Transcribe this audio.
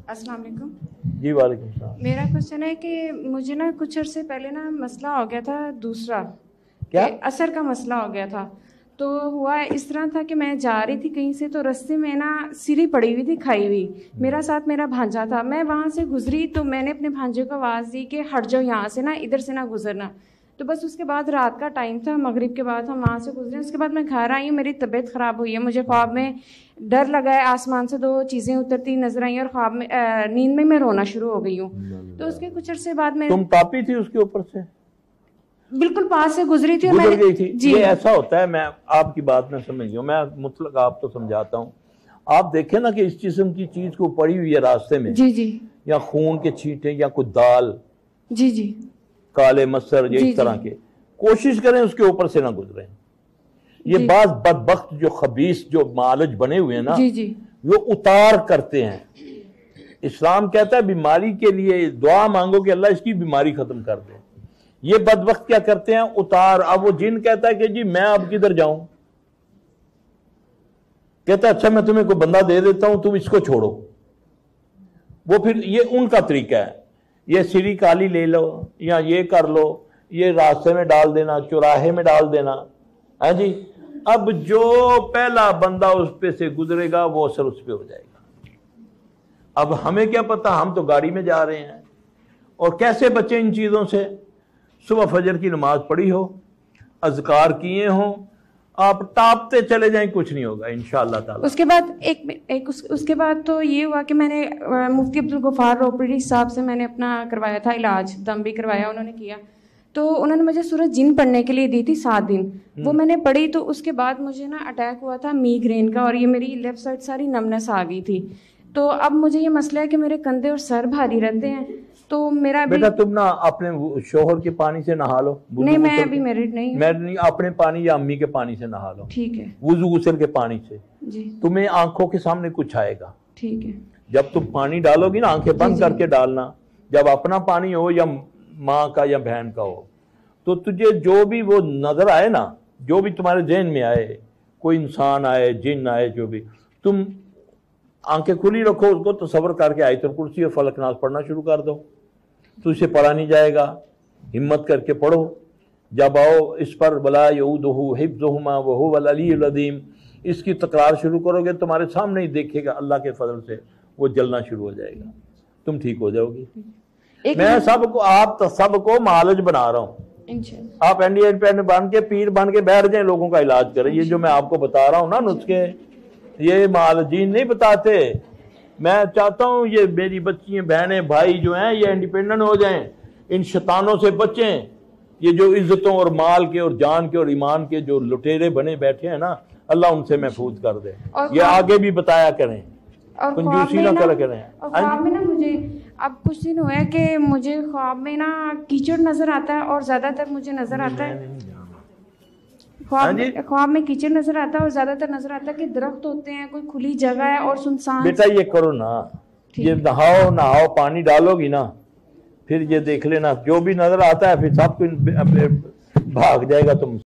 अस्सलाम वालेकुम। जी वालेकुम सलाम। मेरा क्वेश्चन है कि मुझे ना कुछ अरसे पहले ना मसला हो गया था दूसरा, क्या? कि असर का मसला हो गया था। तो हुआ इस तरह था कि मैं जा रही थी कहीं से, तो रास्ते में ना सीढ़ी पड़ी हुई थी खाई हुई, मेरा साथ मेरा भांजा था। मैं वहाँ से गुजरी तो मैंने अपने भांजे को आवाज़ दी कि हट जाओ यहाँ से ना, इधर से ना गुजरना। तो बस उसके बाद रात का टाइम था, मगरिब के बाद हम वहाँ से गुजरे। उसके बाद मैं घर आई हूँ, मेरी तबीयत ख़राब हुई है, मुझे ख्वाब में डर लगा है, आसमान से 2 चीज़ें उतरती नजर आई और ख्वाब में नींद में मैं रोना शुरू हो गई हूँ। तो उसके कुछ अरसे बाद मैं तुम कापी थी उसके ऊपर से? बिल्कुल पास से गुजरी थी और गुजर मैंने गई थी जी ये ऐसा होता है। मैं आपकी बात में समझ गया, मैं मुतलक आपको समझाता हूँ। आप देखें ना कि इस किस्म की चीज को पड़ी हुई है रास्ते में, जी जी या खून के छींटे या कोई दाल, जी जी काले मस्सर या जी इस तरह जी के, कोशिश करें उसके ऊपर से ना गुजरें। ये जी बात बदबख्त जो खबीस जो मालज बने हुए हैं ना, जी जी वो उतार करते हैं। इस्लाम कहता है बीमारी के लिए दुआ मांगो कि अल्लाह इसकी बीमारी खत्म कर दे। ये बदबख्त क्या करते हैं? उतार। अब वो जिन कहता है कि जी मैं अब किधर जाऊं, कहता है अच्छा मैं तुम्हें कोई बंदा दे देता हूं, तुम इसको छोड़ो। वो फिर ये उनका तरीका है, ये सीढ़ी काली ले लो या ये कर लो, ये रास्ते में डाल देना, चौराहे में डाल देना है जी। अब जो पहला बंदा उस पे से गुजरेगा वो असर उस पे हो जाएगा। अब हमें क्या पता, हम तो गाड़ी में जा रहे हैं। और कैसे बचे इन चीजों से? सुबह फजर की नमाज पढ़ी हो, अज़कार किए हों, आप टापते चले जाएं, कुछ नहीं होगा इंशाअल्लाह ताला। उसके बाद उसके बाद तो ये हुआ कि मैंने मुफ्ती अब्दुल गफ्फार रोपड़ी साहब से मैंने अपना करवाया था इलाज, दम भी करवाया उन्होंने किया। तो उन्होंने मुझे सूरत जिन पढ़ने के लिए दी थी 7 दिन, वो मैंने पढ़ी। तो उसके बाद मुझे ना अटैक हुआ था मीग्रेन का, और ये मेरी लेफ्ट साइड सारी नमनेस आ गई थी। तो अब मुझे ये मसला है कि मेरे कंधे और सर भारी रहते हैं। तो मेरा बेटा तुम ना अपने शोहर के पानी से नहा लो। नहीं, मैं अभी मैरिड नहीं हूँ। मैं नहीं, अपने पानी या अम्मी के पानी से नहा लो। ठीक है। वुजू गुस्ल के पानी से जी तुम्हें आंखों के सामने कुछ आएगा। ठीक है। जब तुम पानी डालोगी ना, आंखें बंद करके डालना। जब अपना पानी हो या माँ का या बहन का हो, तो तुझे जो भी वो नजर आए ना, जो भी तुम्हारे जहन में आए, कोई इंसान आए, जिन आए, जो भी, तुम आंखें खुली रखो, उसको तसव्वुर करके आयतुल कुर्सी और फलक नास पढ़ना शुरू कर दो। तो इसे पढ़ा नहीं जाएगा, हिम्मत करके पढ़ो। जब आओ इस पर वला यऊदुहु हिफ्ज़ुहुमा व हुवल अलीयुल अज़ीम, इसकी तकरार शुरू करोगे, तुम्हारे सामने ही देखेगा अल्लाह के फजल से वो जलना शुरू हो जाएगा, तुम ठीक हो जाओगी। मैं सबको, आप तो सबको मालज बना रहा हूँ। आप एनडीए बन के, पीर बन के बैठ जाए, लोगों का इलाज करें। ये जो मैं आपको बता रहा हूँ ना नुस्खे, ये मालजीन नहीं बताते। मैं चाहता हूँ ये मेरी बच्चियां, बहनें, भाई जो हैं, ये इंडिपेंडेंट हो जाएं, इन शैतानों से बचें। ये जो इज्जतों और माल के और जान के और ईमान के जो लुटेरे बने बैठे हैं ना, अल्लाह उनसे महफूज कर दे। ये आगे भी बताया करें, कंजूसी ना करा करें। और ख्वाब में ना मुझे अब कुछ दिन हुआ है कि मुझे ख्वाब में ना कीचड़ नजर आता है, और ज्यादातर मुझे नजर आता है ख्वाब में कीचड़ नजर आता है, और ज्यादातर नजर आता है कि दरख्त होते हैं, कोई खुली जगह है और सुनसान। बेटा ये करो ना, ये नहाओ पानी डालोगी ना, फिर ये देख लेना जो भी नजर आता है फिर सब कुछ भाग जाएगा तुम।